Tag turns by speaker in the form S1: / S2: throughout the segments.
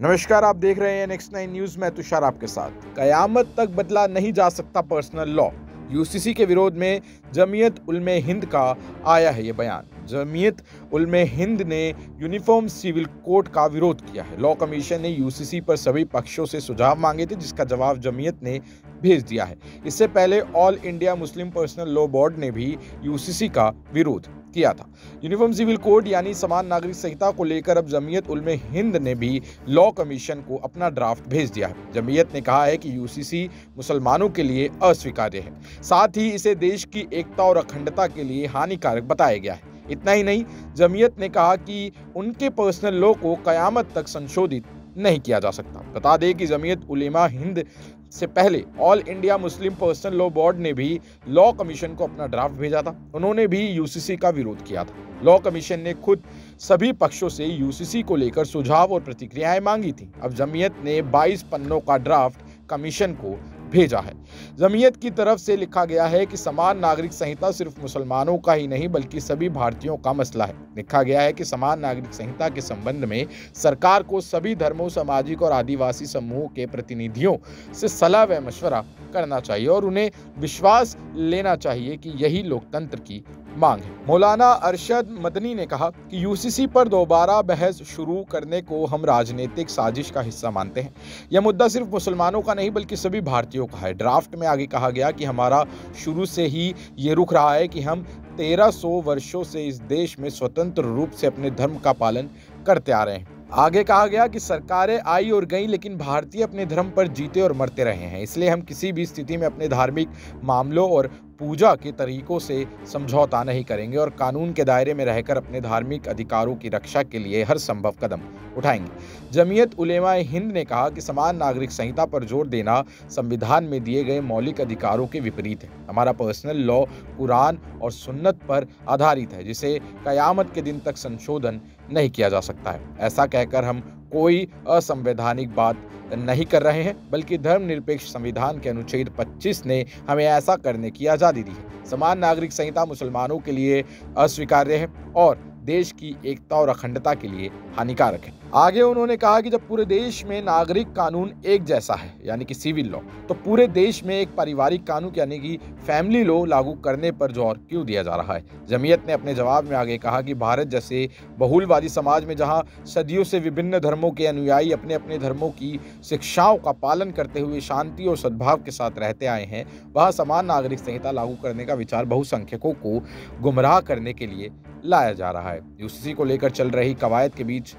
S1: नमस्कार, आप देख रहे हैं नेक्स्ट 9 न्यूज में तुषार आपके साथ। कयामत तक बदला नहीं जा सकता पर्सनल लॉ। यूसीसी के विरोध में जमीयत उलमे हिंद का आया है ये बयान। जमीयत उलमे हिंद ने यूनिफॉर्म सिविल कोड का विरोध किया है। लॉ कमीशन ने यूसीसी पर सभी पक्षों से सुझाव मांगे थे, जिसका जवाब जमीयत ने भेज दिया है। इससे पहले all India Muslim Personal Law Board ने भी यूसीसी का विरोध किया था। यूनिफॉर्म सिविल कोड यानी समान नागरिक संहिता को लेकर अब जमीयत उलमे हिंद ने भी लॉ कमीशन को अपना ड्राफ्ट भेज दिया है। जमीयत ने कहा है कि यूसीसी मुसलमानों के लिए अस्वीकार्य है, साथ ही इसे देश की एकता और अखंडता के लिए हानिकारक बताया गया है। इतना ही नहीं, जमीयत ने कहा कि उनके पर्सनल लॉ को कयामत तक संशोधित नहीं किया जा सकता। बता दें कि जमीयत उलेमा हिंद से पहले all India Muslim Personal Law Board ने भी लॉ कमीशन को अपना ड्राफ्ट भेजा था। उन्होंने भी यूसीसी का विरोध किया था। लॉ कमीशन ने खुद सभी पक्षों से यूसीसी को लेकर सुझाव और प्रतिक्रियाएं मांगी थी। अब जमीयत ने 22 पन्नों का ड्राफ्ट कमीशन को भेजा है। जमीयत की तरफ से लिखा गया है कि समान नागरिक संहिता सिर्फ मुसलमानों का ही नहीं बल्कि सभी भारतीयों का मसला है। लिखा गया है कि समान नागरिक संहिता के संबंध में सरकार को सभी धर्मों, सामाजिक और आदिवासी समूहों के प्रतिनिधियों से सलाह व मशवरा करना चाहिए और उन्हें विश्वास लेना चाहिए कि यही लोकतंत्र की मांग है। मौलाना अरशद मदनी ने कहा कि यूसीसी पर दोबारा बहस शुरू करने को हम राजनीतिक साजिश का हिस्सा मानते हैं। यह मुद्दा सिर्फ मुसलमानों का नहीं बल्कि सभी भारतीयों का है। ड्राफ्ट में आगे कहा गया कि हमारा शुरू से ही ये रुख रहा है कि हम 1300 वर्षों से इस देश में स्वतंत्र रूप से अपने धर्म का पालन करते आ रहे हैं। आगे कहा गया कि सरकारें आई और गई लेकिन भारतीय अपने धर्म पर जीते और मरते रहे हैं। इसलिए हम किसी भी स्थिति में अपने धार्मिक मामलों और पूजा के तरीकों से समझौता नहीं करेंगे और कानून के दायरे में रहकर अपने धार्मिक अधिकारों की रक्षा के लिए हर संभव कदम उठाएंगे। जमीयत उलेमा हिंद ने कहा कि समान नागरिक संहिता पर जोर देना संविधान में दिए गए मौलिक अधिकारों के विपरीत है। हमारा पर्सनल लॉ कुरान और सुन्नत पर आधारित है, जिसे कयामत के दिन तक संशोधन नहीं किया जा सकता है। ऐसा कहकर हम कोई असंवैधानिक बात नहीं कर रहे हैं, बल्कि धर्मनिरपेक्ष संविधान के अनुच्छेद 25 ने हमें ऐसा करने की आज़ादी दी है। समान नागरिक संहिता मुसलमानों के लिए अस्वीकार्य है और देश की एकता और अखंडता के लिए हानिकारक है। आगे उन्होंने कहा कि जब पूरे देश में नागरिक कानून एक जैसा है यानी कि सिविल लॉ, तो पूरे देश में एक पारिवारिक कानून यानी कि फैमिली लॉ लागू करने पर जोर क्यों दिया जा रहा है। जमीयत ने अपने जवाब में आगे कहा कि भारत जैसे बहुलवादी समाज में जहां सदियों से विभिन्न धर्मों के अनुयायी अपने अपने धर्मों की शिक्षाओं का पालन करते हुए शांति और सद्भाव के साथ रहते आए हैं, वहां समान नागरिक संहिता लागू करने का विचार बहुसंख्यकों को गुमराह करने के लिए लाया जा रहा है। यूसीसी को लेकर चल रही कवायद के बीच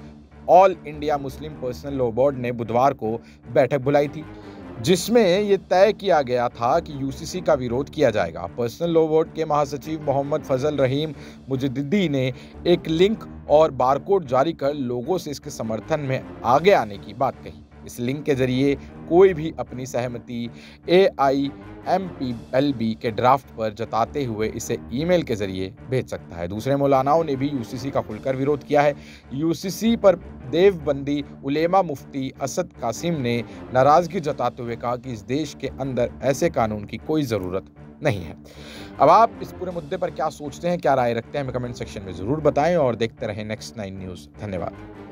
S1: All India Muslim Personal Law Board ने बुधवार को बैठक बुलाई थी, जिसमें यह तय किया गया था कि यूसीसी का विरोध किया जाएगा। पर्सनल लॉ बोर्ड के महासचिव मोहम्मद फजल रहीम मुजद्दिदी ने एक लिंक और बारकोड जारी कर लोगों से इसके समर्थन में आगे आने की बात कही। इस लिंक के जरिए कोई भी अपनी सहमति AIMPLB के ड्राफ्ट पर जताते हुए इसे ईमेल के जरिए भेज सकता है। दूसरे मौलानाओं ने भी यूसीसी का खुलकर विरोध किया है। यूसीसी पर देवबंदी उलेमा मुफ्ती असद कासिम ने नाराजगी जताते हुए कहा कि इस देश के अंदर ऐसे कानून की कोई ज़रूरत नहीं है। अब आप इस पूरे मुद्दे पर क्या सोचते हैं, क्या राय रखते हैं, हमें कमेंट सेक्शन में ज़रूर बताएं और देखते रहें नेक्स्ट 9 न्यूज़। धन्यवाद।